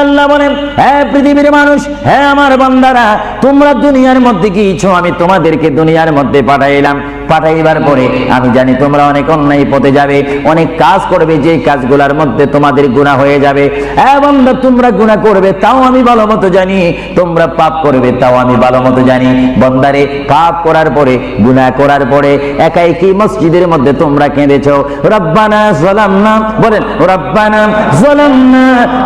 আল্লাহ বলেন, হে পৃথিবীর মানুষ, হে আমার বান্দারা, তোমরা দুনিয়ার মধ্যে গিয়েছো, আমি তোমাদেরকে দুনিয়ার মধ্যে পাঠাইলাম। পাঠাইবার পরে আমি জানি তোমরা অনেক অন্যায় পথে যাবে, অনেক কাজ করবে, যে কাজগুলোর মধ্যে তোমাদের গুনাহ হয়ে যাবে। হে বান্দা, তোমরা গুনাহ করবে তাও আমি ভালো মতো জানি, তোমরা পাপ করবে তাও আমি ভালো মতো জানি। বান্দারে, পাপ করার পরে, গুনাহ করার পরে একাই কি মসজিদের মধ্যে তোমরা কেঁদেছো, রব্বানা যালামনা, বলেন রব্বানা যালামনা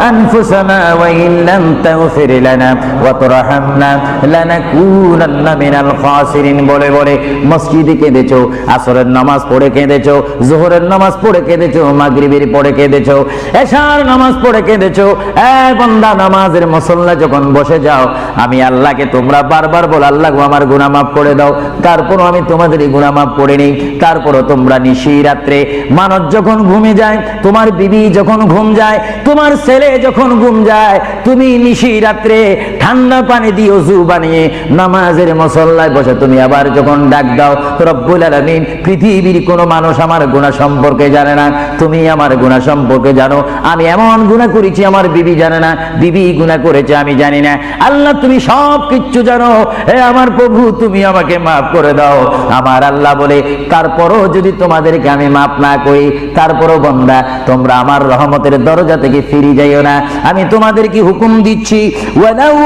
আনফুসানা ওয়া ইল্লাম তাগফির লানা ওয়া তারহামনা লানাকুনান্না মিনাল খাসিরিন বলে বলে মসজিদে কেঁদেছো, আসরের নামাজ পড়ে কেঁদেছো, যোহরের নামাজ পড়ে কেঁদেছো, মাগরিবের পড়ে কেঁদেছো, এশার নামাজ পড়ে কেঁদেছো। এ বান্দা, নামাজের মুসল্লা যখন বসে যাও, আমি আল্লাহকে তোমরা বারবার বল, আল্লাহ গো আমার গুনাহ মাফ করে দাও। তারপরও আমি তোমাদের গুনাহ মাফ করে নেই। তারপরও তোমরা নিশি রাত্রে, মানুষ যখন ঘুমে যায়, তোমার বিবি যখন ঘুম যায়, তোমার ছেলে যখন ঘুম যায়, তুমি নিশি রাত্রে ঠান্ডা পানি দিয়ে ওযু বানিয়ে নামাজের মুসল্লায় বসে তুমি আবার যখন ডাক দাও, রব্বুল আলামিন, পৃথিবীর কোনো মানুষ আমার গুনাহ সম্পর্কে জানে না, তুমি আমার গুনাহ সম্পর্কে জানো। আমি এমন গুনাহ করেছি আমার বিবি জানে না, বিবি গুনাহ করেছে আমি জানি না। আল্লাহ, তুমি সব কিছু জানো। হে আমার প্রভু, তুমি আমাকে মাফ করে দাও। আমার আল্লাহ বলে, তারপরও যদি তোমাদেরকে আমি মাফ না করি, তারপরও বান্দা, তোমরা আমার রহমতের দরজা থেকে ফিরে যাইও না। আমি তোমাদেরকে হুকুম দিচ্ছি, ওয়ালাউ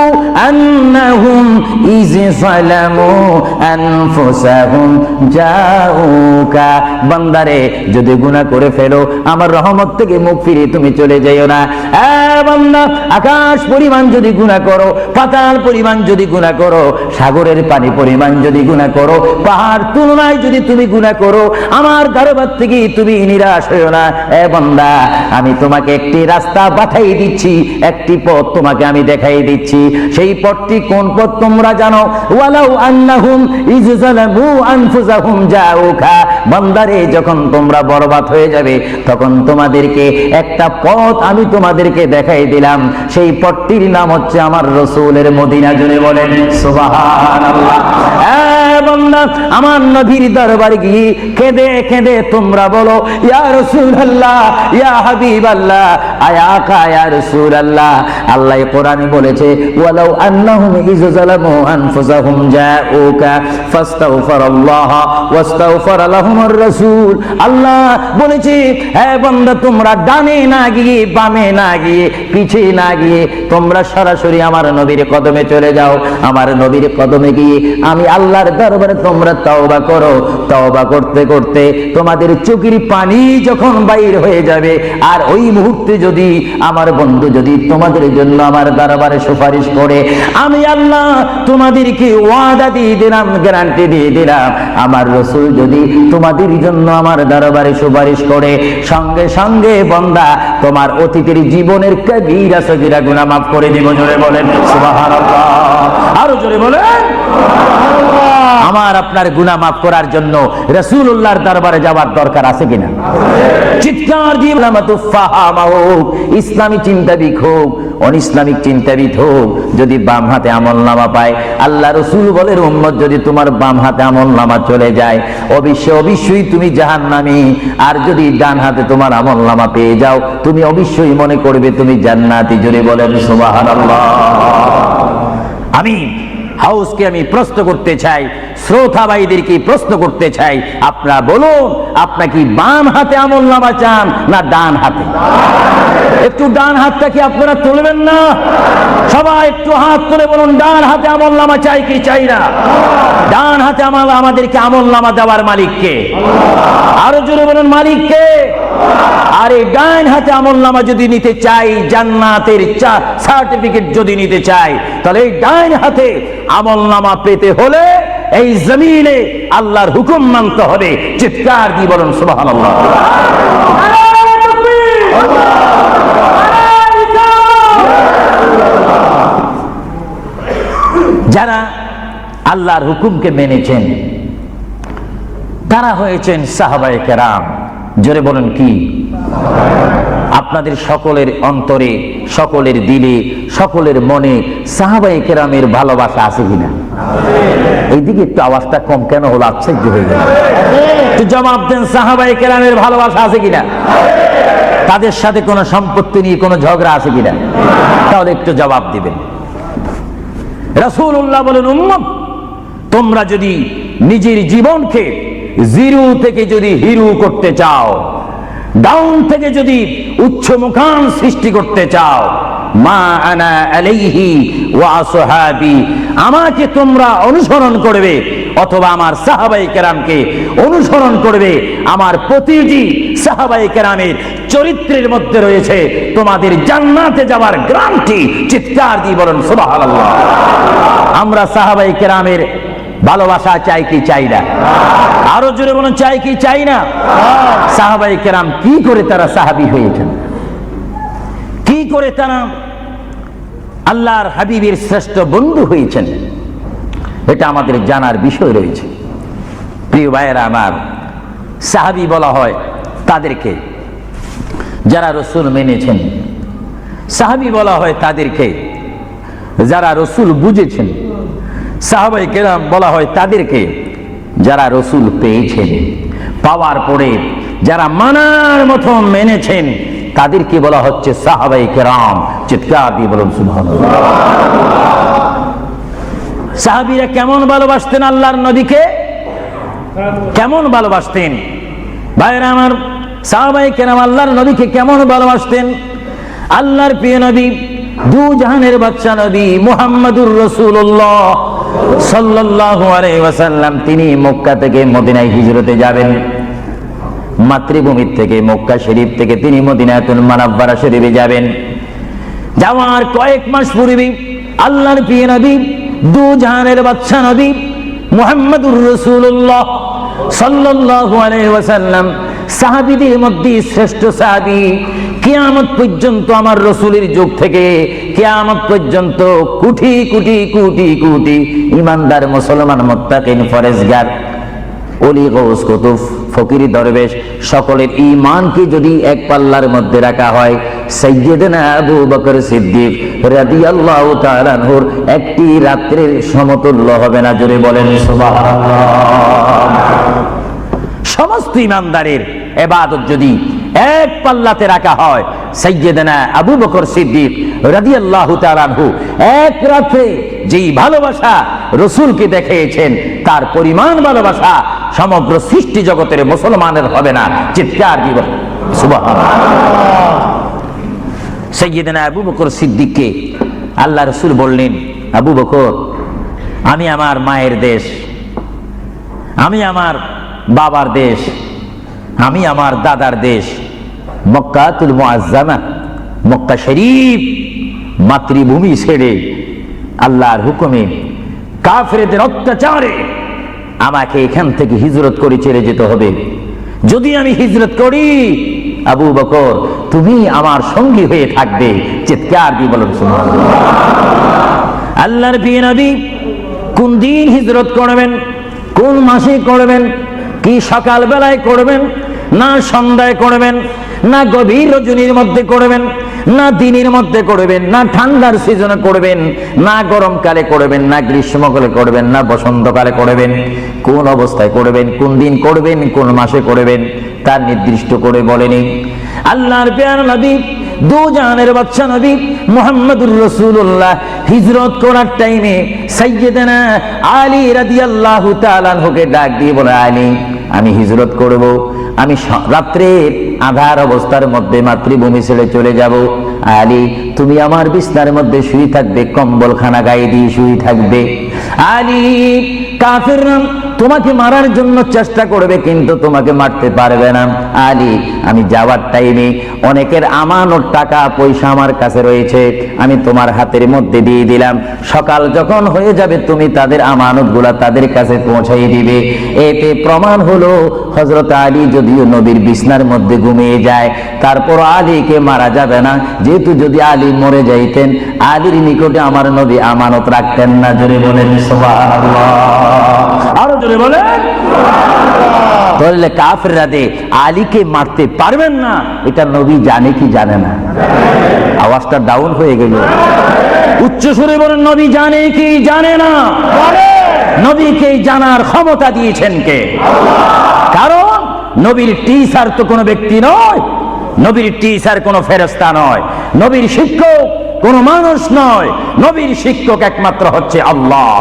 আন্নাহুম ইয যালামু আনফুসাহুম জাউকা, বান্দারে, যদি গুনাহ করে ফেলো, আমার রহমত থেকে মুখ ফিরে তুমি চলে যাইও না। বান্দা, আকাশ পরিমাণ যদি গুনাহ করো, পাতাল পরিমাণ যদি গুনাহ করো, সাগরের পানি পরিমাণ যদি গুনাহ করো, পাহাড় তুলনায় যদি তুমি গুনাহ করো, আমার দরবার থেকে তুমি নিরাশ হইও না। বান্দা, আমি তোমাকে একটি রাস্তা পাঠাই দিচ্ছি, একটি পথ তোমাকে আমি দেখাই দিচ্ছি। সেই পথটি কোন পথ তোমরা জানো? ওয়ালাউ আন্নাহুম ইয যালামু আনফুসাহুম জাউকা, বান্দারে, যখন তোমরা বরবাদ হয়ে যাবে, তখন তোমাদেরকে একটা পথ আমি তোমাদেরকে দেখাই দিলাম। সেই পথটির নাম হচ্ছে আমার রাসূলের মদিনা। জুড়ে বলেন সুবহানাল্লাহ। বান্দা, আমার নবীর দরবারে গিয়ে কেঁদে কেঁদে তোমরা বলো, ইয়া রাসূলুল্লাহ, ইয়া হাবিবাল্লাহ, আয়াকা ইয়া রাসূলুল্লাহ। আল্লাহ কোরআনে বলেছে, ওয়ালাউ আন্নাহুম ইয যালামু আনফুসাহুম জাউকা ফাস্তাগফিরুল্লাহ ওয়াস্তাগফার লাহুমুর রাসূল। আল্লাহ বলেছে, হে বান্দা, তোমরা ডানে না গিয়ে, বামে না গিয়ে, পিছে না গিয়ে, তোমরা সরাসরি আমার নবীর কদমে চলে যাও। আমার নবীর কদমে গিয়ে আমি আল্লাহর দরবারে তোমরা তওবা করো। তওবা করতে করতে তোমাদের চোখের পানি যখন বাইর হয়ে যাবে, আর ওই মুহূর্তে যদি আমার বন্ধু যদি তোমাদের জন্য আমার দরবারে সুপারিশ করে, আমি আল্লাহ তোমাদেরকে ওয়াদা দিয়ে দিলাম, গ্যারান্টি দিয়ে দিলাম, আমার রাসূল যদি তোমাদের জন্য আমার দরবারে সুপারিশ করে, সঙ্গে সঙ্গে বান্দা, তোমার অতীতের জীবনের কবিরা সগীরা গুনাহ মাফ করে দিব। জোরে বলেন সুবহানাল্লাহ। আরো জোরে বলেন সুবহানাল্লাহ। আমার আপনার গুনাহ মাফ করার জন্য রাসূলুল্লাহর দরবারে যাওয়ার দরকার আছে কিনা? চিৎকার দিয়ে হোক, ইসলামী চিন্তাবিদ হোক, অনইসলামিক চিন্তাবিদ হোক, যদি বাম হাতে আমলনামা পায়, আল্লাহ রাসূল বলেন, উম্মত যদি তোমার বাম হাতে আমলনামা চলে যায়, অবশ্যই তুমি জাহান্নামী। আর যদি ডান হাতে তোমার আমলনামা পেয়ে যাও, তুমি অবশ্যই মনে করবে তুমি জান্নাতি। জোরে বলেন সুবহানাল্লাহ। আমি হাউসকে আমি প্রশ্ন করতে চাই, শ্রোতা ভাইদেরকে প্রশ্ন করতে চাই, আপনারা বলুন, আপনারা কি বাম হাতে আমলনামা চান না ডান হাতে? একটু ডান হাতটা কি আপনারা তুলবেন না? সবাই একটু হাত তুলে বলুন, ডান হাতে আমলনামা চাই কি চাই না? ডান হাতে আমাদেরকে আমলনামা দেওয়ার মালিক কে? আরো জোরে বলুন, মালিক কে? আর এই ডান হাতে আমলনামা যদি নিতে চাই, জান্নাতের সার্টিফিকেট যদি নিতে চাই, তাহলে এই ডান হাতে আমলনামা পেতে হলে এই জমিনে আল্লাহর হুকুম মানতে হবে। চিৎকার দিয়ে বলুন সুবহানাল্লাহ। যারা আল্লাহর হুকুমকে মেনেছেন তারা হয়েছেন সাহাবায়ে কেরাম। জোরে বলেন কি? আপনাদের সকলের অন্তরে, সকলের দিলে, সকলের মনে সাহাবায়ে কেরামের ভালোবাসা আছে কিনা? এইদিকে একটু আওয়াজটা কম কেন হলো? আশ্চর্য হয়ে গেল। একটু জবাব দেন, সাহাবায়ে কেরামের ভালোবাসা আছে কিনা? তাদের সাথে কোনো সম্পত্তি নিয়ে কোনো ঝগড়া আছে কিনা? তাহলে একটু জবাব দিবেন। রাসূলুল্লাহ বলেন, উম্মত তোমরা যদি নিজের জীবনকে জিরো থেকে যদি হিরো করতে চাও, ডাউন থেকে যদি উচ্চ মুকাম সৃষ্টি করতে চাও, মা আনা আলাইহি ওয়া আসহাবি, আমাকে তোমরা অনুসরণ করবে অথবা আমার সাহাবায়ে কেরামকে অনুসরণ করবে। আমার প্রতিটি সাহাবায়ে কেরামের চরিত্রের মধ্যে রয়েছে তোমাদের জান্নাতে যাওয়ার গ্যারান্টি। চিৎকার দিয়ে বলেন সুবহানাল্লাহ। আমরা সাহাবায়ে কেরামের ভালোবাসা চাই কি চাই না? আরো জোরে বলেন, চাই কি চাই না? সাহাবায়ে কেরাম কি করে তারা সাহাবী হয়েছেন, কি করে তারা আল্লাহর হাবিবের শ্রেষ্ঠ বন্ধু হয়েছেন, এটা আমাদের জানার বিষয় রয়েছে। প্রিয় ভাইয়েরা আমার, সাহাবী বলা হয় তাদেরকে যারা রসুল মেনেছেন, সাহাবী বলা হয় তাদেরকে যারা রসুল বুঝেছেন, সাহাবায়ে কেরাম বলা হয় তাদেরকে যারা রসুল পেয়েছেন, পাওয়ার পরে যারা মানার মতো মেনেছেন, তাদেরকে বলা হচ্ছে সাহাবায়ে কেরাম। চিৎকার দিয়ে বলুন সুবহানাল্লাহ। সাহাবীরা কেমন ভালোবাসতেন আল্লাহর নবীকে? কেমন ভালোবাসতেন ভাইরা আমার? সাহাবায়ে কেরাম আল্লাহর নবীকে কেমন ভালোবাসতেন? আল্লাহর প্রিয় নবী, দু জাহানের বাদশা নবী মুহাম্মদুর রাসূলুল্লাহ সাল্লাল্লাহু আলাইহি ওয়াসাল্লাম, তিনি মক্কা থেকে মদিনায় হিজরতে যাবেন। মাতৃভূমির থেকে মক্কা শরীফ থেকে তিনি মদিনাতুল মুনাওয়ারা শরীফে যাবেন। যাওয়ার কয়েক মাস পূর্বে আল্লাহর প্রিয় নবী, দু জাহানের বাদশা নবী মুহাম্মদুর রাসূলুল্লাহ সাল্লাল্লাহু আলাইহি ওয়াসাল্লাম, সাহাবীদের মধ্যে শ্রেষ্ঠ সাহাবী, কিয়ামত পর্যন্ত আমার রাসূলের যুগ থেকে কিয়ামত পর্যন্ত কোটি কোটি কোটি কোটি ঈমানদার মুসলমান মুত্তাকিন ফরেজগার ওলি গৌস কুতুব ফকির দরবেশ সকলের ঈমানকে যদি এক পাল্লার মধ্যে রাখা হয়, সাইয়্যিদনা আবু বকর সিদ্দিক রাদিয়াল্লাহু তাআলা আনহুর একটি রাত্রের সমতুল্য হবে না। জোরে বলেন সুবহানাল্লাহ। সমস্ত ঈমানদারের ইবাদত যদি এক পাল্লাতে রাখা হয়, সাইয়্যিদনা আবু বকর সিদ্দিক রাদিয়াল্লাহু তাআলা আনহু এক রাতে যেই ভালোবাসা রাসূলকে দেখিয়েছেন, তার পরিমাণ ভালোবাসা সমগ্র সৃষ্টি জগতের মুসলমানের হবে না। চিৎকার দিব সুবহানাল্লাহ। সাইয়্যিদনা আবু বকর সিদ্দিককে আল্লাহ রাসূল বললেন, আবু বকর, আমি আমার মায়ের দেশ, আমি আমার বাবার দেশ, আমি আমার দাদার দেশ মক্কাতুল মুআজ্জামা, মক্কা শরীফ মাতৃভূমি ছেড়ে আল্লাহর হুকুমে কাফেরদের অত্যাচারে আমাকে এখান থেকে হিজরত করে চলে যেতে হবে। যদি আমি হিজরত করি, আবু বকর তুমি আমার সঙ্গী হয়ে থাকবে। চিৎকার দিয়ে বলুন সুবহানাল্লাহ। আল্লাহর প্রিয় নবী কোন দিন হিজরত করবেন, কোন মাসে করবেন, কি সকাল বেলায় করবেন, না সন্ধ্যায় করবেন, না গভীর রজনীর মধ্যে করবেন, না দিনের মধ্যে করবেন, না ঠান্ডার সিজনে করবেন, না গরমকালে করবেন, না গ্রীষ্মকালে করবেন, না বসন্তকালে করবেন, কোন অবস্থায় করবেন, কোন দিন করবেন, কোন মাসে করবেন, তার নির্দিষ্ট করে বলেনি। আল্লাহর প্রিয় নবী, দু জাহানের বাদশা নবী মুহাম্মদুর রাসূলুল্লাহ হিজরত করার টাইমে সাইয়্যিদানা আলী রাদিয়াল্লাহু তাআলা আনহুকে ডাক দিয়ে বলে, আলী আমি হিজরত করব, আমি রাত্রে আধার অবস্থার মধ্যে মাতৃভূমি ছেড়ে চলে যাব। আলী তুমি আমার বিছানার মধ্যে শুয়ে থাকবে, কম্বলখানা গায়ে দিয়ে শুয়ে থাকবে। আলী কাফেররা তোমাকে মারার জন্য চেষ্টা করবে, কিন্তু তোমাকে মারতে পারবে না। আলী আমি যাওয়ার টাইমে অনেকের আমানত টাকা পয়সা আমার কাছে রয়েছে, আমি তোমার হাতের মধ্যে দিয়ে দিলাম। সকাল যখন হয়ে যাবে তুমি তাদের আমানতগুলা তাদের কাছে পৌঁছাই দিবে। এতে প্রমাণ হলো হযরত আলী যদিও নবীর বিছানার মধ্যে ঘুমিয়ে যায়, তারপর আলীকে মারা যাবে না, যেহেতু যদি আলী মরে যাইতেন আলীর নিকটে আমার নবী আমানত রাখতেন না। জোরে বলেন সুবহানাল্লাহ। আরো জোরে বলেন সুবহানাল্লাহ। তাহলে কাফেররা আলীকে মারতে পারবেন না, এটা নবী জানে কি জানে না? আওয়াজটা ডাউন হয়ে গেল। উচ্চ সুরে বলেন, নবী জানে কি জানে না? নবীকে জানার ক্ষমতা দিয়েছেন কে? কারণ নবীর টিচার তো কোনো ব্যক্তি নয়, নবীর টিচার কোনো ফেরেশতা নয়, নবীর শিক্ষক কোনো মানুষ নয়, নবীর শিক্ষক একমাত্র হচ্ছে আল্লাহ।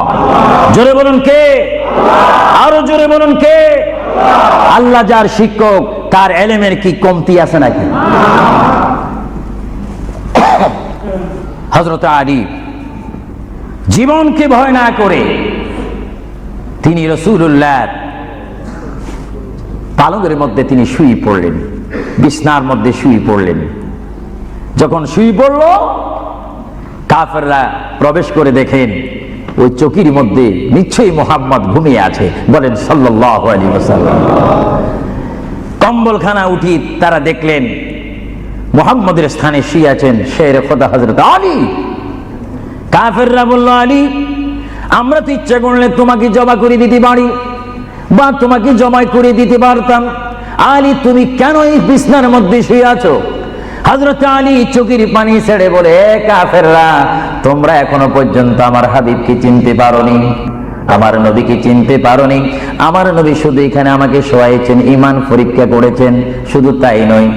জোরে বলুন কে? আরো জোরে বলুন কে? আল্লাহ যার শিক্ষক তার এলেমের কি কমতি আছে নাকি? হযরত আলী জীবনকে ভয় না করে তিনি রাসূলুল্লাহ পালঙ্কের মধ্যে তিনি শুয়ে পড়লেন, বিছনার মধ্যে শুয়ে পড়লেন। যখন শুয়ে পড়ল, কাফেররা প্রবেশ করে দেখেন ওই চৌকির মধ্যে নিশ্চয়ই মুহাম্মদ ঘুমিয়ে আছে। বলেন সাল্লাল্লাহু আলাইহি ওয়াসাল্লাম। কম্বলখানা উঠি তারা দেখলেন মুহাম্মদের স্থানে শুয়ে আছেন শের খোদা হযরত আলী। কাফেররা বলল, আলী, আমরা তো ইচ্ছা করলে তোমাকে জমা করে দিতে পারি বা তোমাকে জমাই করে দিতে পারতাম। আলী, তুমি কেন এই বিছনার মধ্যে শুয়ে আছো? হযরত আলী চোখের পানি ছেড়ে বলে, কাফেররা, তোমরা এখনো পর্যন্ত আমার হাবিবকে চিনতে পারোনি, আমার নবীকে চিনতে পারোনি। আমার নবী শুধু এখানে আমাকে শোয়াইছেন, ঈমান পরীক্ষা করেছেন। শুধু তাই নয়,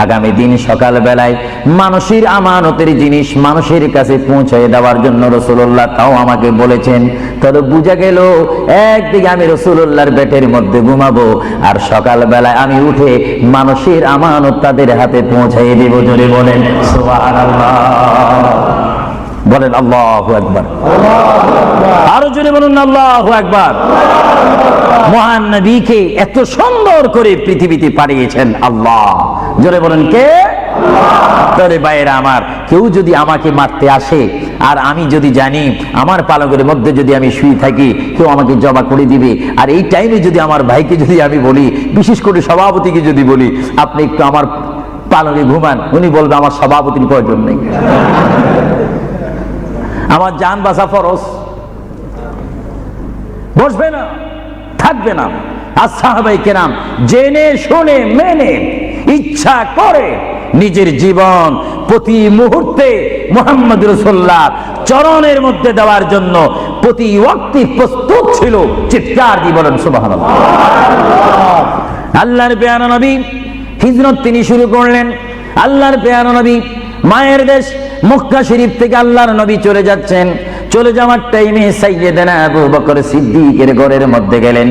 আগামী দিন সকাল বেলায় মানুষের আমানতের জিনিস মানুষের কাছে পৌঁছে দেওয়ার জন্য রাসূলুল্লাহ তাও আমাকে বলেছেন। তাহলে বুঝা গেল, একদিকে আমি রাসূলুল্লাহর পেটের মধ্যে ঘুমাবো, আর সকাল বেলায় আমি উঠে মানুষের আমানত তাদের হাতে পৌঁছাই দেব। জোরে বলেন সুবহানাল্লাহ। বলেন আল্লাহু আকবার। আরো জোরে বলুন আল্লাহু আকবার। মহান নবীকে এত সুন্দর করে পৃথিবীতে পাঠিয়েছেন আল্লাহ। জোরে বলেন কে? তবে ভাইয়েরা আমার, কেউ যদি আমাকে মারতে আসে আর আমি যদি জানি আমার পালকের মধ্যে যদি আমি শুয়ে থাকি, কেউ আমাকে জবা করে দিবে, আর এই টাইমে যদি আমার ভাইকে যদি আমি বলি, বিশেষ করে সভাপতিকে যদি বলি, আপনি একটু আমার পালকে ঘুমান, উনি বলবে আমার সভাপতির প্রয়োজন নেই, আমার জান বাঁচা ফরজ, বসবে না, থাকবে না। আর সাহাবায়ে কেরাম জেনে শুনে মেনে ইচ্ছা করে নিজের জীবন প্রতি মুহূর্তে মুহাম্মদ রাসূলুল্লাহ চরণের মধ্যে দেওয়ার জন্য প্রতি ওয়াক্তে প্রস্তুত ছিল। চিৎকার দিয়ে বলেন সুবহানাল্লাহ। আল্লাহর পেয়ারা নবী হিজরত তিনি শুরু করলেন। আল্লাহর পেয়ারা নবী মায়ের দেশ মক্কা শরীফ থেকে আল্লাহর নবী চলে যাচ্ছেন। চলে যাওয়ার টাইমে সাইয়্যিদানা আবু বকর সিদ্দিকের ঘরের মধ্যে গেলেন।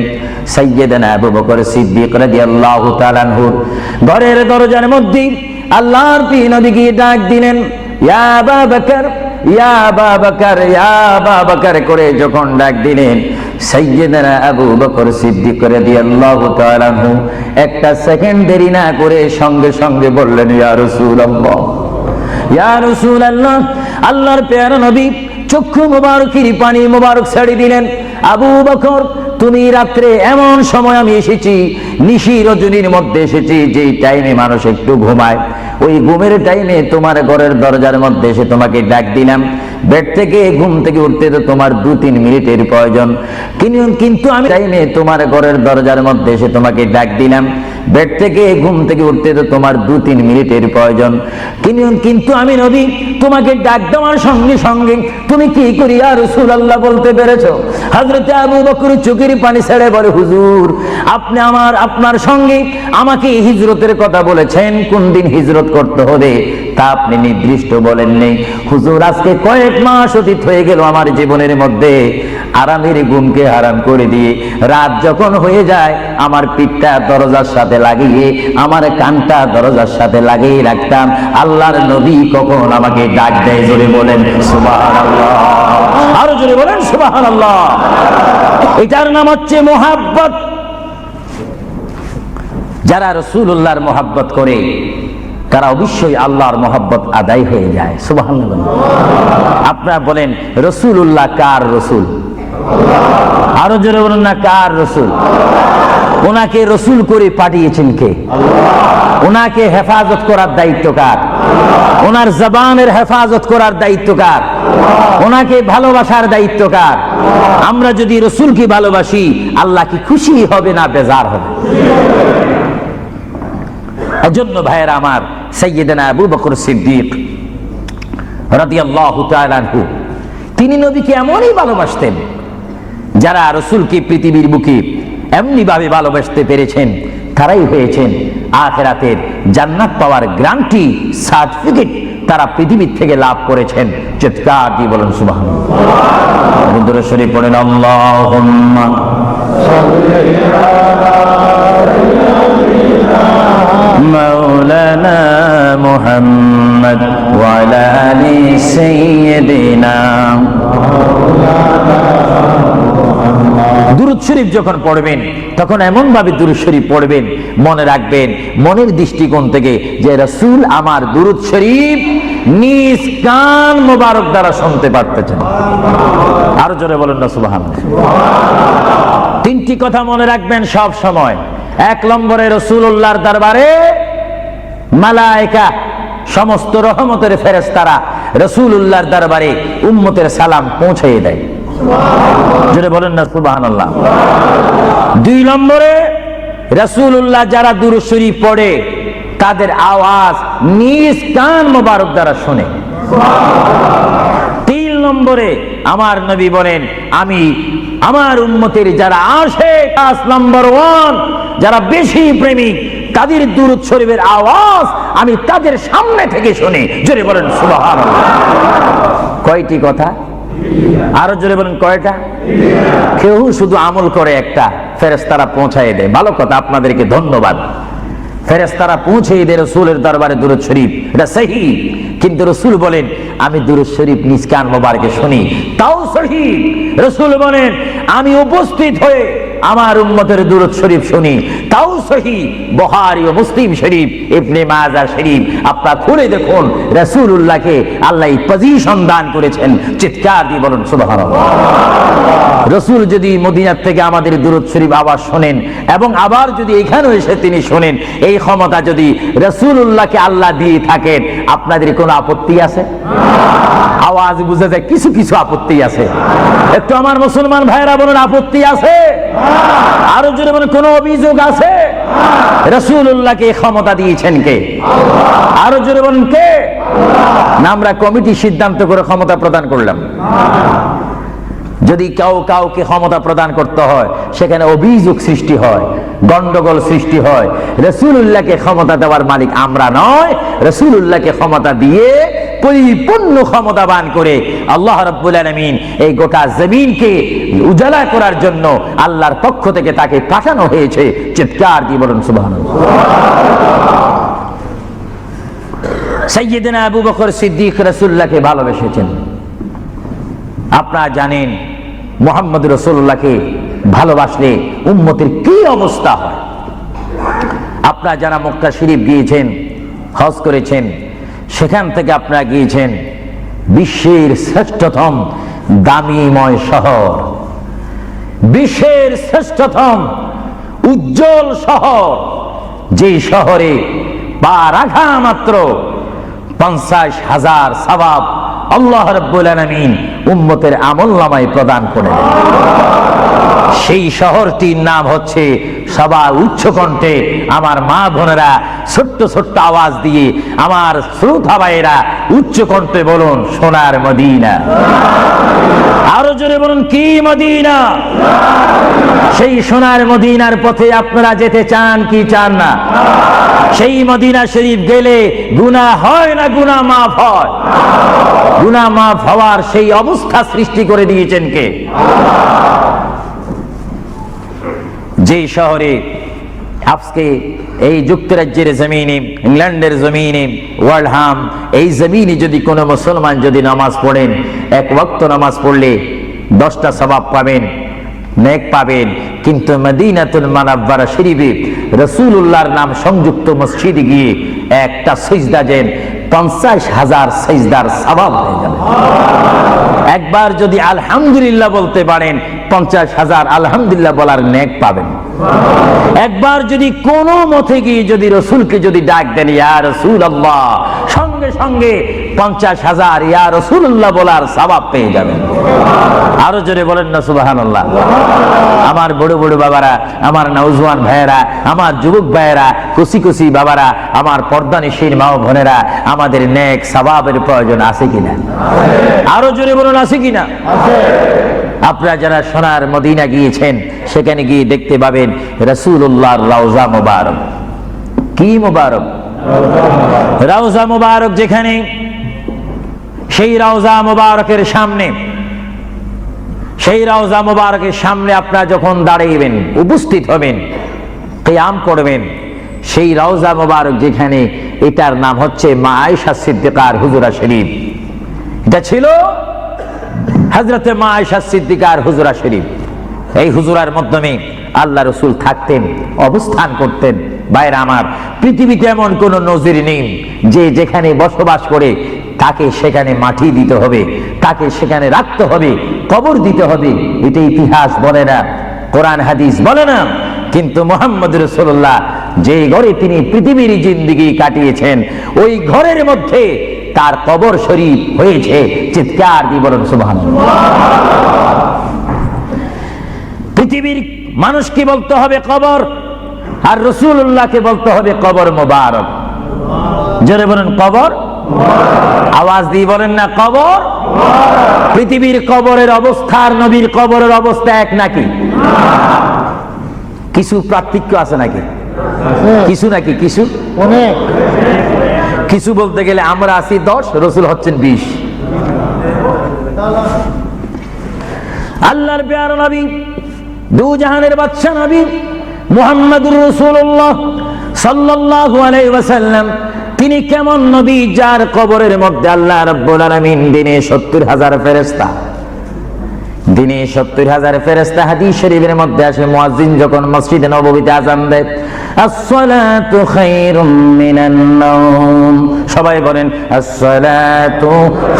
সাইয়্যিদানা আবু বকর সিদ্দিক রাদিয়াল্লাহু তাআলা আনহু ঘরের দরজার মধ্যে আল্লাহর প্রিয় নবী গিয়ে ডাক দিলেন, ইয়া আবু বকর, ইয়া আবু বকর, ইয়া আবু বকর করে যখন ডাক দিলেন, সাইয়্যিদানা আবু বকর সিদ্দিক রাদিয়াল্লাহু তাআলা আনহু একটা সেকেন্ড দেরি না করে সঙ্গে সঙ্গে বললেন, ইয়া রাসূলুল্লাহ, ইয়া রাসূলুল্লাহ। আল্লাহর প্রিয় নবী চক্ষু মুবারকের পানি মুবারক ছেড়ে দিলেন, আবু বকর, তুমি রাত্রে এমন সময় আমি এসেছি, নিশি রজনীর মধ্যে এসেছি, যেই টাইমে মানুষ একটু ঘুমায়, ওই ঘুমের টাইমে তোমার ঘরের দরজার মধ্যে এসে তোমাকে ডাক দিলাম। বেড থেকে ঘুম থেকে উঠতে তো তোমার 2-3 মিনিটের প্রয়োজন, কিন্তু আমি টাইমে তোমার ঘরের দরজার মধ্যে এসে তোমাকে ডাক দিলাম। বেড থেকে ঘুম থেকে উঠতে তো তোমার 2-3 মিনিটের প্রয়োজন, কিন্তু আমি নবী তোমাকে ডাক দেওয়ার সঙ্গে সঙ্গে তুমি কি করি ইয়া রাসূলুল্লাহ বলতে পেরেছো? হযরত আবু বকর চোখের পানি ছেড়ে বলে, হুজুর, আপনি আপনার সঙ্গে আমাকে হিজরতের কথা বলেছেন, কোন দিন হিজরত করতে হবে তা আপনি নির্দিষ্ট বলেন নেই। হুজুর, আজকে কয়েক মাস অতীত হয়ে গেল আমার জীবনের মধ্যে আরামের ঘুমকে হারাম করে দিয়ে রাত যখন হয়ে যায় আমার পিঠটা দরজার সাথে লাগিয়ে আমার কানটা দরজার সাথে লাগিয়ে রাখতাম। আল্লাহর নবী কখন আমাকে ডাক দেয়, জোরে বলেন সুবহানাল্লাহ। আরো জোরে বলেন সুবহানাল্লাহ। এটার নাম হচ্ছে মুহাব্বত। যারা রাসূলুল্লাহর মুহাব্বত করে তারা অবশ্যই আল্লাহর মুহাব্বত আদায় হয়ে যায়। সুবহানাল্লাহ। আপনারা বলেন রাসূলুল্লাহ কার রাসূল? আরো জোরে বলুন না, কার রাসূল? ওনাকে রাসূল করে পাঠিয়েছেন কে? ওনাকে হেফাজত করার দায়িত্ব কার? ওনার জবানের হেফাজত করার দায়িত্ব কার? ওনাকে ভালোবাসার দায়িত্ব কার? আমরা যদি রাসূলকে ভালোবাসি, আল্লাহ কি খুশি হবে না বেজার হবে? এজন্য ভাইয়েরা আমার, সাইয়্যিদানা আবু বকর সিদ্দিক রাদিয়াল্লাহু তাআলা আনহু তিনি নবীকে এমনই ভালোবাসতেন, যারা রাসূলকে পৃথিবীর বুকে এমনি ভাবে ভালোবাসতে পেরেছেন তারাই হয়েছেন আখিরাতের জান্নাত পাওয়ার গ্যারান্টি সার্টিফিকেট তারা পৃথিবীর থেকে লাভ করেছেন। চিৎকার দিয়ে বলেন সুবহানাল্লাহ। দুরূদ শরীফ পড়েন আল্লাহুম্মা মাওলানা মুহাম্মদ ওয়া আলা আলি সাইয়্যিদিনা। দুরূদ শরীফ যখন পড়বেন তখন এমন ভাবে দুরূদ শরীফ পড়বেন, মনে রাখবেন মনের দৃষ্টিকোণ থেকে যে রাসূল আমার দুরূদ শরীফ নিজ কান মোবারক দ্বারা শুনতে পারতেছেন। আরো জোরে বলেন না সুবহানাল্লাহ। তিনটি কথা মনে রাখবেন সব সময়। এক নম্বরে রাসূলুল্লাহর দরবারে মালায়েকা সমস্ত রহমতের ফেরেশতারা রাসূলুল্লাহর দরবারে উম্মতের সালাম পৌঁছিয়ে দেয়। জোরে বলেন না সুবহানাল্লাহ। দুই নম্বরে রাসূলুল্লাহ যারা দুরূদ শরীফ পড়ে তাদের আওয়াজ নিজ কান মোবারক দ্বারা শুনে। তিন নম্বরে আমার নবী বলেন আমি আমার উম্মতের যারা আসে ক্লাস নাম্বার 1 যারা বেশি প্রেমিক তাদের দুরূদ শরীফের আওয়াজ আমি তাদের সামনে থেকে শুনি। জোরে বলেন সুবহানাল্লাহ। কয়টি কথা? আরো জোরে বলেন কয়টা? কেউ শুধু আমল করে একটা, ফেরেশতারা পৌঁছায় দেয়। ভালো কথা, আপনাদেরকে ধন্যবাদ। ফেরেশতারা পৌঁছে দেয় রাসূলের দরবারে দুরূদ শরীফ, এটা সহিহ। কিন্তু রাসূল বলেন আমি দুরূদ শরীফ নিজ কান মোবারকে শুনি, তাও সহিহ। রাসূল বলেন আমি উপস্থিত হয়ে আমার উম্মতের দুরূদ শরীফ শুনি, তাও সহিহ। বুখারী ও মুসলিম শরীফ, ইবনে মাজাহ শরীফ আপনারা খুলে দেখুন, রাসূলুল্লাহকে আল্লাহ এই পজিশন দান করেছেন। চিৎকার দিয়ে বলুন সুবহানাল্লাহ। রাসূল যদি মদিনা থেকে আমাদের দুরূদ শরীফ আওয়াজ শুনেন এবং আবার যদি এখানে এসে তিনি শুনেন, এই ক্ষমতা যদি রাসূলুল্লাহকে আল্লাহ দিয়ে থাকেন, আপনাদের কোনো আপত্তি আছে? আওয়াজ বুঝে যায় কিছু কিছু আপত্তি আছে। একটু আমার মুসলমান ভাইরা বলুন আপত্তি আছে? আরো জোরে বলুন কোন অভিযোগ আছে? রাসূলুল্লাহকে এই ক্ষমতা দিয়েছেন কে? আরো জোরে বলুন কে? না আমরা কমিটি সিদ্ধান্ত করে ক্ষমতা প্রদান করলাম? যদি কাউকে ক্ষমতা প্রদান করতে হয় সেখানে অভিযোগ সৃষ্টি হয়, গন্ডগোল সৃষ্টি হয়। রাসূলুল্লাহকে ক্ষমতা দেওয়ার মালিক আমরা নয়। রাসূলুল্লাহকে ক্ষমতা দিয়ে পরিপূর্ণ ক্ষমতাবান করে আল্লাহ রাব্বুল আলামিন এই গোটা জমিনকে উজালা করার জন্য আল্লাহর পক্ষ থেকে তাকে পাঠানো হয়েছে। চিৎকার দিয়ে বলুন সুবহানাল্লাহ। সাইয়্যিদনা আবু বকর সিদ্দিক রাসূলুল্লাহকে ভালোবেসেছেন। আপনারা জানেন মুহাম্মদ রাসূলুল্লাহকে ভালোবাসলে উম্মতের কি অবস্থা হয়। আপনারা যারা মক্কা শরীফ গিয়েছেন, হজ করেছেন, সেখান থেকে আপনারা গিয়েছেন বিশ্বের শ্রেষ্ঠতম দামিময় শহর, বিশ্বের শ্রেষ্ঠতম উজ্জ্বল শহর, যে শহরে পা রাখা মাত্র 50,000 সওয়াব আল্লাহ রাব্বুল আলামিন উম্মতের আমলনামায় প্রদান করেন। সেই শহরটির নাম হচ্ছে, সবাই উচ্চ কণ্ঠে আমার মা বোনেরা ছোট্ট ছোট্ট আওয়াজ দিয়ে আমার শ্রোতা ভাইয়েরা উচ্চ কণ্ঠে বলুন সোনার মদিনা। আরো জোরে বলুন কি মদিনা? সেই সোনার মদিনার পথে আপনারা যেতে চান কি চান না? সেই মদিনা শরীফ গেলে গুনাহ হয় না গুনাহ মাফ হয়? গুনাহ মাফ হওয়ার সেই অবস্থা সৃষ্টি করে দিয়েছেন কে? যে শহরে আজকে এই যুক্তরাজ্যের জমিনে, ইংল্যান্ডের জমিনে, ওয়ার্ল্ডহাম এই জমিনে যদি কোনো মুসলমান যদি নামাজ পড়েন, এক ওয়াক্ত নামাজ পড়লে 10টা সওয়াব পাবেন, নেক পাবেন। কিন্তু মদিনাতুল মুনাওয়ারা শরীফে রাসূলুল্লাহর নাম সংযুক্ত মসজিদে গিয়ে একটা সিজদা দেন 50,000 সিজদার সওয়াব হয়ে যাবে। একবার যদি আলহামদুলিল্লাহ বলতে পারেন 50,000 আলহামদুলিল্লাহ বলার নেক পাবেন। একবার যদি কোনো মতে গিয়ে যদি রাসূলকে যদি ডাক দেন ইয়া রাসূলুল্লাহ, সঙ্গে সঙ্গে 50,000 ইয়া রাসূলুল্লাহ বলার সওয়াব পেয়ে যাবেন। আরো জোরে বলেন না সুবহানাল্লাহ। আমার বড় বড় বাবারা, আমার নওজওয়ান ভাইয়েরা, আমার যুবক ভাইয়েরা, কুচি কুচি বাবারা, আমার পর্দানিশীন মা ও বোনেরা, আমাদের নেক সওয়াবের প্রয়োজন আছে কিনা? আরো জোরে বলুন আছে কিনা? আপনারা যারা সোনার মদিনা গিয়েছেন সেখানে গিয়ে দেখতে পাবেন রাসূলুল্লাহর রওজা মুবারক। কি মুবারক? রওজা মুবারক যেখানে, সেই রওজা মুবারকের সামনে, সেই রওজা মুবারকের সামনে আপনারা যখন দাঁড়াইবেন, উপস্থিত হবেন, কিয়াম করবেন, সেই রওজা মুবারক যেখানে, এটার নাম হচ্ছে মা আয়েশা সিদ্দিকার হুজরা শরীফ। এটা ছিল হযরতে মা আয়েশা সিদ্দিকার হুজরা শরীফ। এই হুজরার মাধ্যমে আল্লাহ রাসূল থাকতেন, অবস্থান করতেন। ভাইরা আমার, পৃথিবীতে এমন কোন নজির নেই যে যেখানে বসবাস করে তাকে সেখানে মাটি দিতে হবে, তাকে সেখানে রাখতে হবে, কবর দিতে হবে। এটা ইতিহাস বলে না, কোরআন হাদিস বলে না। কিন্তু মুহাম্মদ রাসূলুল্লাহ যে ঘরে তিনি পৃথিবীর জিন্দেগি কাটিয়েছেন, ওই ঘরের মধ্যে তার কবর শরীফ হয়েছে। চিৎকার দিয়ে বলুন সুবহানাল্লাহ। পৃথিবীর মানুষকে বলতে হবে কবর, আর রাসূলুল্লাহকে বলতে হবে কবর মুবারক। জোরে বলেন কবর, আওয়াজ দিয়ে বলেন না কবর। পৃথিবীর কবরের অবস্থা আর নবীর কবরের অবস্থা এক নাকি? কিছু পার্থক্য আছে নাকি? কিছু নাকি? কিছু অনেক। কিছু বলতে গেলে আমরা আছি 10, রাসূল হচ্ছেন 20। আল্লাহর প্যারা নবী, দু জাহানের বাদশা নবী মুহাম্মদুর রাসূলুল্লাহ সাল্লাল্লাহু আলাইহি ওয়াসাল্লাম, তিনি কেমন নবী যার কবরের মধ্যে আল্লাহ রাব্বুল আলামিন দিনে 70,000 ফেরেশতা, দিনে 70,000 ফেরেশতা। হাদিস শরীফের মধ্যে আসে মুয়াজ্জিন যখন মসজিদে নববীতে আযান দেয়, আসসালাতু খায়রুম মিনান নাওম, সবাই বলেন আসসালাতু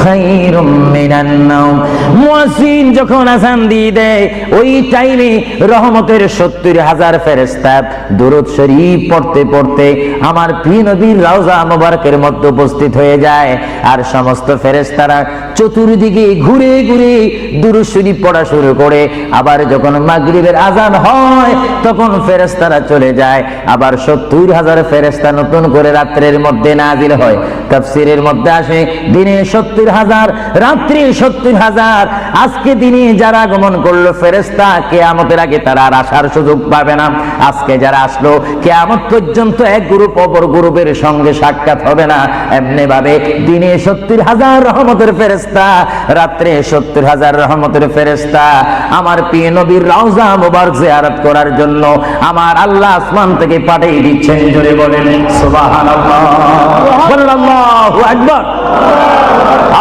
খায়রুম মিনান নাওম। মুয়াজ্জিন যখন আযান দিয়ে দেয়, ওই টাইমে রহমতের 70,000 ফেরেশতা দুরূদ শরীফ পড়তে পড়তে আমার প্রিয় নবীর রওজা মুবারকের মধ্যে উপস্থিত হয়ে যায়। আর সমস্ত ফেরেশতারা চতুর্দিকে ঘুরে ঘুরে দুরূদ শরীফ পড়া শুরু করে। আবার যখন মাগরিবের আযান হয়, তখন ফেরেশতারা চলে যায়। আবার 70,000 ফেরেশতা নতুন করে রাত্রের মধ্যে নাজিল হয়। তাফসীরের মধ্যে আসে দিনে 70,000, রাত্রে 70,000। আজকে দিনে যারা আগমন করলো ফেরেশতা, কিয়ামতের আগে তারা আর আসার সুযোগ পাবে না। আজকে যারা আসলো, কিয়ামত পর্যন্ত এক গ্রুপ অপর গ্রুপের সঙ্গে সাক্ষাৎ হবে না। এমনি ভাবে দিনে 70,000 রহমতের ফেরেশতা, রাত্রে 70,000 রহমতের ফেরেশতা আমার প্রিয় নবীর রওজা মুবারক জিয়ারত করার জন্য আমার আল্লাহ আসমান থেকে পাঠিয়ে দিচ্ছেন। জোরে বলেন সুবহানাল্লাহ, বলেন আল্লাহু আকবার,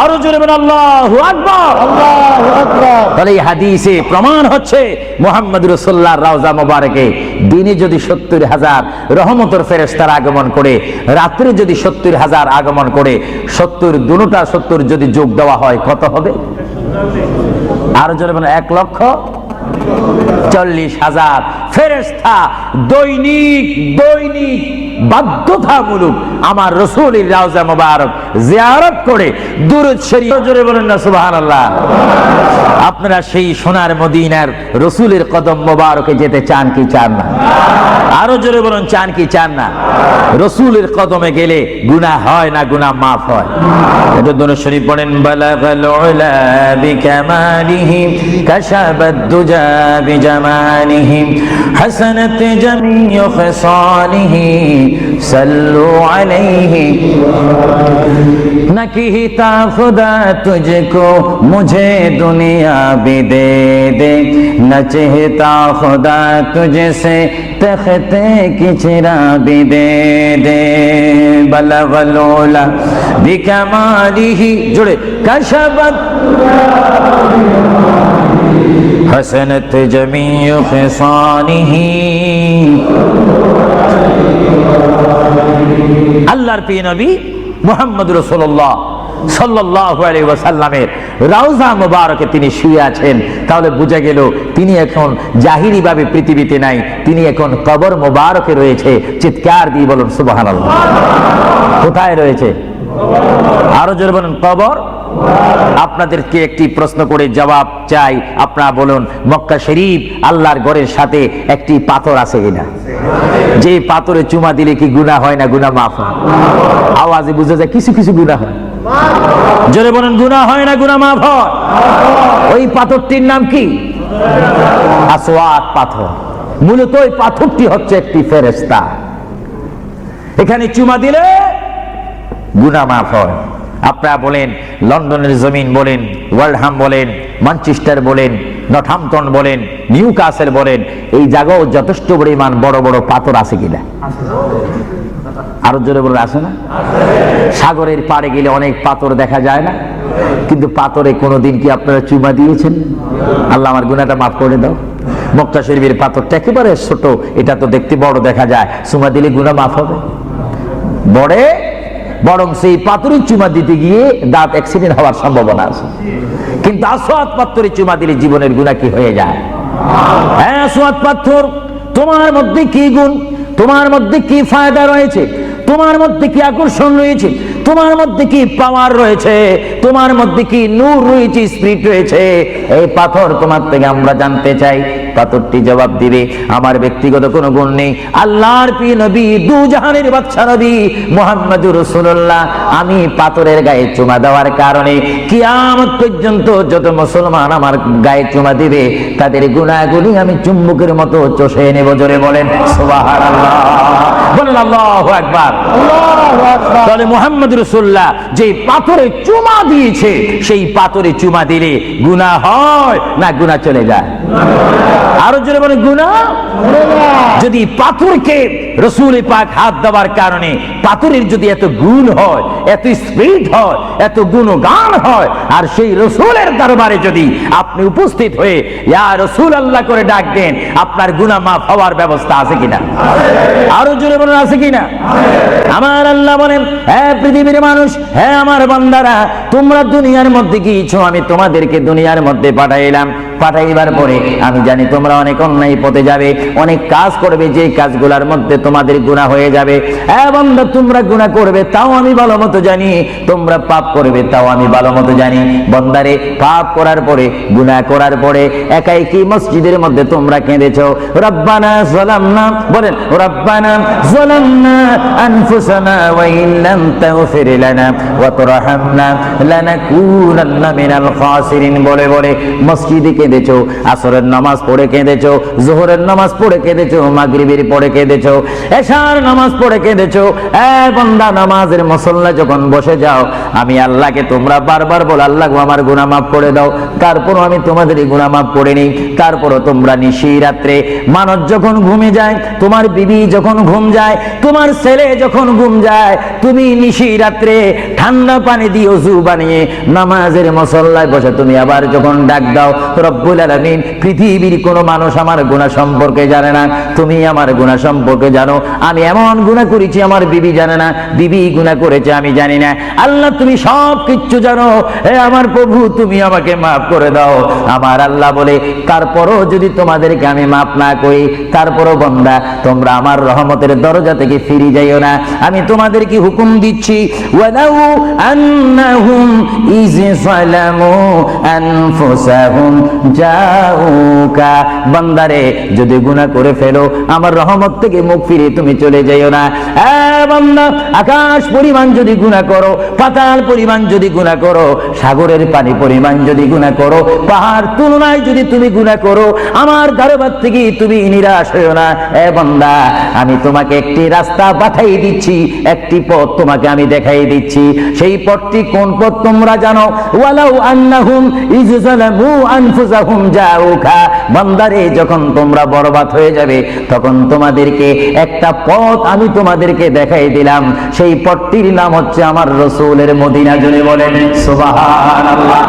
আরো জোরে বলেন আল্লাহু আকবার, আল্লাহু আকবার। তাহলে এই হাদিসে প্রমাণ হচ্ছে মুহাম্মদ রাসূলুল্লাহর রওজা মুবারকে দিনে যদি 70,000 রহমতের ফেরেশতার আগমন করে, রাত্রে যদি 70,000 আগমন করে, 70 দুটোটা 70 যদি যোগ দেওয়া হয় কত হবে? আরো জোরে বলেন 1,40,000 ফেরেশতা দৈনিক দৈনিক বাধ্যতামূলক আমার রাসূলের রওজা মুবারক জিয়ারত করে দুরূদ শরীফ। জোরে বলেন না সুবহানাল্লাহ। আপনারা সেই সোনার মদিনার রাসূলের কদম মুবারকে যেতে চান কি চান না? আরো জোরে বলেন চান কি চান না? রাসূলের কদমে গেলে গুনাহ হয় না, গুনাহ মাফ হয়। এটা দুরূদ শরীফ পড়েন, বালাগাল উলা বিকামালিহি কাশাবাদ দুজা বিজামালিহি হাসানাত জামিউ খিসালিহি सल्लु अलैहि न कहता खुदा तुझको मुझे दुनिया भी दे दे, न चाहता खुदा तुझसे तख्ते की चिरा भी दे दे। बलगल उला बिकमालिही, जुड़े कशबत हसनत जमीउ खिसालिही। আল্লাহর প্রিয় নবী মুহাম্মদ রাসূলুল্লাহ সাল্লাল্লাহু আলাইহি ওয়াসাল্লামের রওজা মুবারকে তিনি শুয়ে আছেন। তাহলে বোঝা গেল তিনি এখন জাহিরি ভাবে পৃথিবীতে নাই, তিনি এখন কবর মুবারকে রয়েছে। চিৎকার দিয়ে বলুন সুবহানাল্লাহ। কোথায় রয়েছে? আরো জোরে বলুন কবর। আপনাদেরকে একটি প্রশ্ন করে জবাব চাই, আপনারা বলুন মক্কা শরীফ আল্লাহর ঘরের সাথে একটি পাথর আছে কিনা? যে পাথরে চুমা দিলে কি গুনাহ হয় না, গুনাহ মাফ হয়? আওয়াজে বুঝা যায় কিছু কিছু গুনাহ হয়। জোরে বলেন গুনাহ হয় না, গুনাহ মাফ হয়? ওই পাথরটির নাম কি? আসওয়াদ পাথর। মূলত ওই পাথরটি হচ্ছে একটি ফেরেশতা। এখানে চুমা দিলে গুনাহ মাফ হয়। আপনারা বলেন লন্ডনের জমিন বলেন, ওয়ালহাম বলেন, ম্যানচেস্টার বলেন, নর্থহ্যাম্পটন বলেন, নিউক্যাসল বলেন, এই জায়গাও যথেষ্ট পরিমাণ বড় বড় পাথর আছে কিনা? আরো জোরে বলে আছে না? সাগরের পাড়ে গেলে অনেক পাথর দেখা যায় না? কিন্তু পাথরে কোনোদিন কি আপনারা চুমা দিয়েছেন? আল্লাহ আমার গুনাহটা মাফ করে দাও। মক্কা শরীফের পাথরটা একেবারে ছোট, এটা তো দেখতে বড় দেখা যায়, চুমা দিলে গুনাহ মাফ হবে? বরং সেই পাথরের চুমা দিতে গিয়ে দাঁত অ্যাক্সিডেন্ট হওয়ার সম্ভাবনা আছে। কিন্তু আসওয়াদ পাথরের চুমা দিলে জীবনের গুনাহ কি হয়ে যায়? হ্যাঁ, আসওয়াদ পাথর, তোমার মধ্যে কি গুণ, তোমার মধ্যে কি ফায়দা রয়েছে, তোমার মধ্যে কি আকর্ষণ রয়েছে, তোমার মধ্যে কি পাওয়ার রয়েছে, তোমার মধ্যে কি নূর রয়েছে, স্পিরিট রয়েছে, এই পাথর তোমার থেকে আমরা জানতে চাই। পাথরটি জবাব দিবে, আমার ব্যক্তিগত কোনো গুণ নেই, আল্লাহর প্রিয় নবী, দু জাহানের বাদশা নবী মুহাম্মদুর রাসূলুল্লাহ, আমি পাথরের গায়ে চুমা দেওয়ার কারণে কিয়ামত পর্যন্ত যত মুসলমান আমার গায়ে চুমা দিবে তাদের গুনাহগুলি আমি চুম্বকের মতো চষে নেব। জোরে বলেন সুবহানাল্লাহ, বলেন আল্লাহু আকবার। তাহলে মুহাম্মদ রাসূলুল্লাহ যে পাথরে চুমা দিয়েছে, সেই পাথরে চুমা দিলে গুনাহ হয় না গুনাহ চলে যায়? আরো জোরে বলেন গুনাহ। যদি পাথরকে রাসূল পাক হাত দেওয়ার কারণে পাথরের যদি এত গুণ হয়, এত স্পিরিট হয়, এত গুণগান হয়, আর সেই রাসূলের দরবারে যদি আপনি উপস্থিত হয়ে ইয়া রাসূলুল্লাহ করে ডাক দেন, আপনার গুনাহ মাফ হওয়ার ব্যবস্থা আছে কিনা? আরো জোরে বলেন আছে কিনা? আমার আল্লাহ বলেন, হ্যাঁ পৃথিবীর মানুষ, হ্যাঁ আমার বান্দারা, তোমরা দুনিয়ার মধ্যে গিয়েছো, আমি তোমাদেরকে দুনিয়ার মধ্যে পাঠাইলাম। পাঠাইবার পরে আমি জানি তোমরা অনেক অন্যায় পথে যাবে, অনেক কাজ করবে, যে কাজগুলোর মধ্যে তোমাদের গুনাহ হয়ে যাবে। হ্যাঁ বান্দা, তোমরা গুনাহ করবে তাও আমি ভালো মতো জানি, তোমরা পাপ করবে তাও আমি ভালো মতো জানি। বান্দারে, পাপ করার পরে, গুনাহ করার পরে একাই কি মসজিদের মধ্যে তোমরা কেঁদেছো, রব্বানা যালামনা, বলেন রব্বানা যালামনা আনফুসানা ওয়া ইল্লাম তাগফির লানা ওয়া তারহামনা লানাকুনান্না মিনাল খাসিরিন বলে বলে মসজিদে কেঁদেছো, আসরের নামাজ পড়ে কেঁদেছো, যোহরের নামাজ পড়ে কেঁদেছো, মাগরিবের পড়ে কেঁদেছো, এশার নামাজ পড়ে কেঁদেছো। এ বান্দা, নামাজের মুসল্লা যখন বসে যাও, আমি আল্লাহকে তোমরা বারবার বল, আল্লাহ আমার গুনাহ মাফ করে দাও। তারপরও আমি তোমাদের গুনাহ মাফ করে নিই। তারপরও তোমরা নিশি রাত্রে, মানুষ যখন ঘুমে যায়, তোমার বিবি যখন ঘুম যায়, তোমার ছেলে যখন ঘুম যায়, তুমি নিশি রাত্রে ঠান্ডা পানি দিয়ে ওযু বানিয়ে নামাজের মুসল্লায় বসে তুমি আবার যখন ডাক দাও, রব্বুল আলামিন, পৃথিবীর কোনো মানুষ আমার গুনাহ সম্পর্কে জানে না, তুমি আমার গুনাহ সম্পর্কে জানো। আমি এমন গুনাহ করেছি আমার বিবি জানে না, বিবি গুনাহ করেছে আমি জানি না। আল্লাহ, তুমি সব কিচ্ছু জানো, হে আমার প্রভু, তুমি আমাকে মাফ করে দাও। আমার আল্লাহ বলে, তারপরও যদি তোমাদেরকে আমি মাফ না করি, তারপরও বান্দা, তোমরা আমার রহমতের দরজা থেকে ফিরে যাইও না। আমি তোমাদেরকে হুকুম দিচ্ছি, ওয়ালাউ আন্নাহুম ইয যালামু আনফুসাহুম জাউকা, বান্দারে, যদি গুনাহ করে ফেলো, আমার রহমত থেকে মুখ ফিরে তুমি চলে যাইও না। বান্দা, আকাশ পরিমাণ যদি গুনাহ করো, পাতাল পরিমাণ যদি গুনাহ করো, সাগরের পানি পরিমাণ যদি গুনাহ করো, পাহাড় তুলনায় যদি তুমি গুনাহ করো, আমার দরবার থেকে তুমি নিরাশ হইও না। বান্দা, আমি তোমাকে একটি রাস্তা পাঠাই দিচ্ছি, একটি পথ তোমাকে আমি দেখাই দিচ্ছি। সেই পথটি কোন পথ তোমরা জানো? ওয়ালাউ আন্নাহুম ইয যালামু আনফুসাহুম জাউকা, বান্দারে, যখন তোমরা বরবাদ হয়ে যাবে, তখন তোমাদেরকে একটা পথ আমি তোমাদেরকে দেখাই দিলাম। সেই পথটির নাম হচ্ছে আমার রাসূলের মদিনা। জোরে বলেন সুবহানাল্লাহ।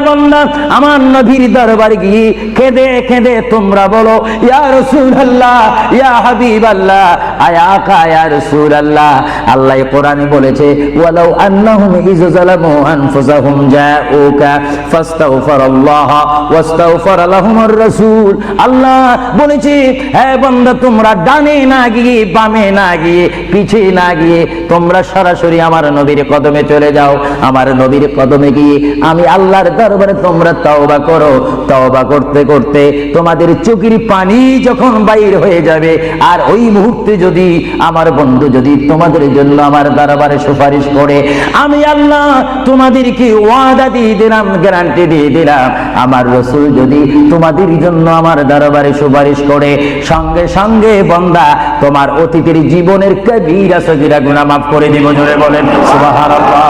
বান্দা, আমার নবীর দরবারে গিয়ে কেঁদে কেঁদে তোমরা বলো, ইয়া রাসূলুল্লাহ, ইয়া হাবিবাল্লাহ, আয়া আকা, ইয়া রাসূলুল্লাহ। আল্লাহ কোরআনে বলেছে, ওয়ালাউ আন্নাহুম ইয যালামু আনফুসাহুম জাউকা ফাস্তাগফিরুল্লাহ ওয়াস্তাগফার লাহুমুর রাসূল। আল্লাহ বলেছে, হে বান্দা, তোমরা ডানে না গিয়ে, বামে না গিয়ে, পিছে না গিয়ে, তোমরা সরাসরি আমার নবীর কদমে চলে যাও। আমার নবীর কদমে গিয়ে আমি আল্লাহর দরবারে করে তোমরা তওবা করো। তওবা করতে করতে তোমাদের চোখের পানি যখন বাইর হয়ে যাবে, আর ওই মুহূর্তে যদি আমার বন্ধু যদি তোমাদের জন্য আমার দরবারে সুপারিশ করে, আমি আল্লাহ তোমাদেরকে ওয়াদা দিয়ে দিলাম, গ্যারান্টি দিয়ে দিলাম, আমার রাসূল যদি তোমাদের জন্য আমার দরবারে সুপারিশ করে, সঙ্গে সঙ্গে বান্দা তোমার অতীতের জীবনের কবিরা সগীরা গুনাহ মাফ করে দিব। জোরে বলেন সুবহানাল্লাহ,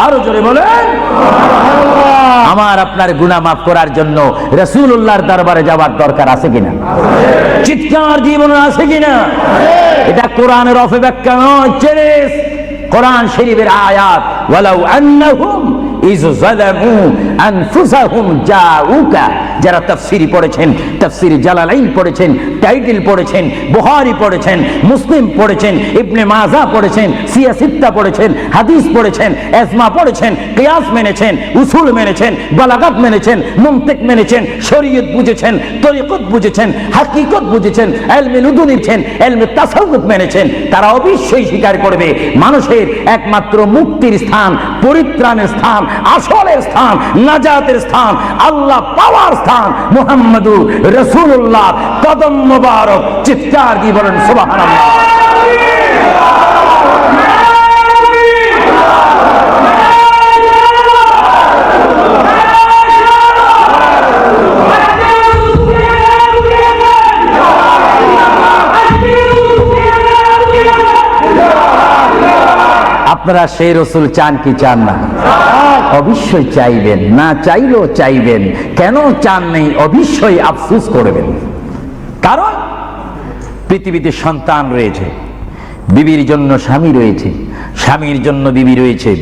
আরো জোরে বলেন সুবহানাল্লাহ। আমার আপনার গুনাহ মাফ করার জন্য রাসূলুল্লাহর দরবারে যাওয়ার দরকার আছে কিনা? চিৎকার জীবন আছে কিনা? এটা কোরআনের অপব্যাখ্যা নয়, চ্যালেঞ্জ। কোরআন শরীফের আয়াত, ওয়ালাউ আন্নাহুম ইয যালামু আনফুসাহুম জাউকা। যারা তাফসীর পড়েছেন, তাফসীর জালালাইন পড়েছেন, টাইটেল পড়েছেন, বুখারী পড়েছেন, মুসলিম পড়েছেন, ইবনে মাজাহ পড়েছেন, সিয়াসিত্তা পড়েছেন, হাদিস পড়েছেন, ইজমা পড়েছেন, কিয়াস মেনেছেন, উসুল মেনেছেন, বালাগাত মেনেছেন, মুনতিক মেনেছেন, শরীয়ত বুঝেছেন, তরিকত বুঝেছেন, হাকিকত বুঝেছেন, ইলমে লুদুন বুঝেছেন, ইলমে তাসাউফ মেনেছেন, তারা অবশ্যই স্বীকার করবে মানুষের একমাত্র মুক্তির স্থান, পরিত্রাণের স্থান, আসলের স্থান, নাজাতের স্থান, আল্লাহ পাওয়ার স্থান মুহাম্মাদুর রাসূলুল্লাহ কদম মোবারক। চিৎকার দিয়ে বলেন সুবহানাল্লাহ। আপনারা সেই রাসূল চান কি চান না? অবশ্যই চাইবেন, না চাইলেও চাইবেন। কেন চান নেই? অবশ্যই আফসোস করবেন। কারণ পৃথিবীতে সন্তান রয়েছে, বিবির জন্য স্বামী রয়েছে, স্বামীর জন্য বিবি রয়েছে,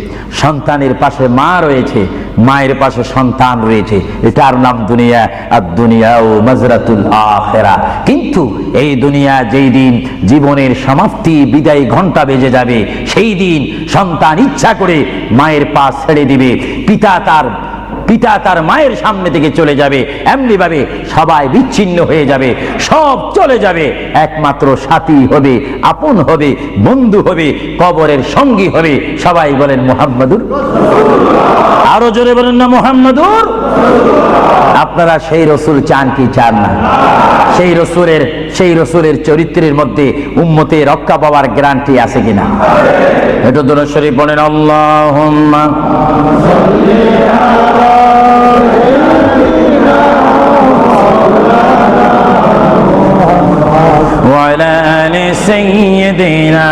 সন্তানের পাশে মা রয়েছে, মায়ের পাশে সন্তান রয়েছে। এটার নাম দুনিয়া। আর দুনিয়া ও মাজরাতুল আখিরা। কিন্তু এই দুনিয়া যেই দিন জীবনের সমাপ্তি, বিদায় ঘন্টা বেজে যাবে, সেই দিন সন্তান ইচ্ছা করে মায়ের পা ছেড়ে দিবে, পিতা তার মায়ের সামনে থেকে চলে যাবে, এমনি ভাবে সবাই বিচ্ছিন্ন হয়ে যাবে, সব চলে যাবে। একমাত্র সাথী হবে, আপন হবে, বন্ধু হবে, কবরের সঙ্গী হবে। সবাই বলেন মুহাম্মাদুর। আরো জোরে বলেন না মুহাম্মাদুর। আপনারা সেই রাসূল চান কি চান না? সেই রাসূলের চরিত্রের মধ্যে উম্মতের রক্ষা পাওয়ার গ্যারান্টি আছে কিনা? এটা দরুদ শরীফ বলেন, আল্লাহুম্মা সাল্লি আলা ওয়া আলা আলি সাইয়্যিদিনা।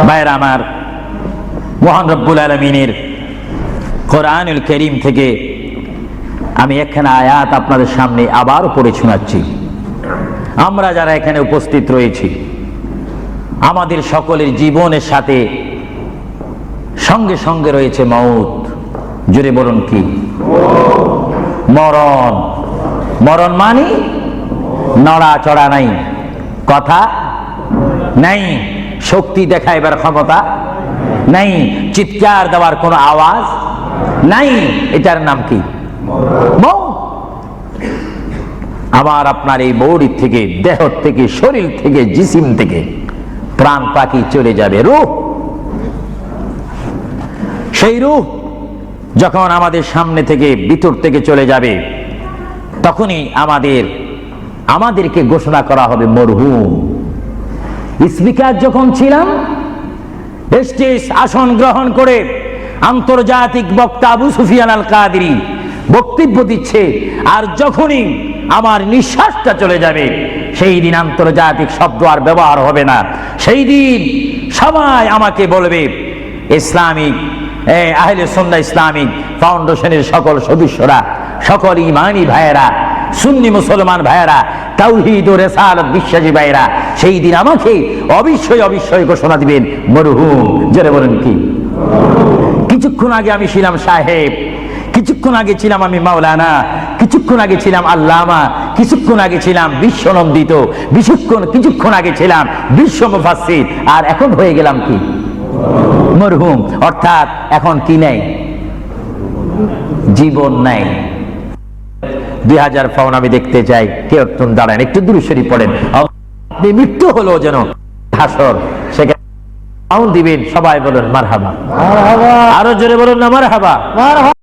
ভাইরা আমার, মহান রব্বুল আলামিনের কোরআনুল কারীম থেকে আমি একখানা আয়াত আপনাদের সামনে আবার পড়ে শোনাচ্ছি। আমরা যারা এখানে উপস্থিত রয়েছি, আমাদের সকলের জীবনের সাথে সঙ্গে সঙ্গে রয়েছে মওত। জোরে বলুন কি? মরণ। মরণ মানে নড়াচড়া নাই, কথা নাই, শক্তি দেখাইবার ক্ষমতা নাই, চিৎকার দেওয়ার কোনো আওয়াজ নাই। এটার নাম কি? মওত। আবার আপনার এই বডি থেকে, দেহ থেকে, শরীর থেকে, জিসিম থেকে প্রাণ পাখি চলে যাবে, রূহ। সেই রূহ যখন আমাদের সামনে থেকে, ভিতর থেকে চলে যাবে, তখনই আমাদেরকে ঘোষণা করা হবে মরহুম। স্পিকার যখন ছিলাম, স্টেজ আসন গ্রহণ করে আন্তর্জাতিক বক্তা আবু সুফিয়ান আল কাদেরী বক্তব্য দিচ্ছে, আর যখনই আমার নিঃশ্বাসটা চলে যাবে, সেই দিন আন্তর্জাতিক শব্দ আর ব্যবহার হবে না। সেই দিন সবাই আমাকে বলবে, ইসলামিক আহলে সুন্নাহ ইসলামিক ফাউন্ডেশনের সকল সদস্যরা, সকল ইমানি ভাইয়েরা, সুন্নি মুসলমান ভাইয়েরা, তাওহীদ ও রিসালাত বিশ্বাসী ভাইয়েরা, সেই দিন আমাকে অবশ্যই ঘোষণা দিবেন মরহুম। যারা বলেন কি? কিছুক্ষণ আগে আমি ছিলাম সাহেব, কিছুক্ষণ আগে ছিলাম আমি মাওলানা, কিছুক্ষণ আগে ছিলাম আল্লামা, কিছুক্ষণ আগে ছিলাম বিশ্বনন্দিত, কিছুক্ষণ আগে ছিলাম বিশ্ব মুফাসসির, আর এখন হয়ে গেলাম কি? মরহুম। অর্থাৎ এখন কি নাই? জীবন নাই। 2000 পাউন্ড আমি দেখতে চাই। কেউ একটু দাঁড়ান, একটু দূরে সরে পড়েন। মৃত্যু হলো যেন হাসর, সেখানে সাউন্ড দিবেন, সবাই বলুন মারহাবা। মারহাবা, আরো জোরে বলুন না মারহাবা। মারহাবা।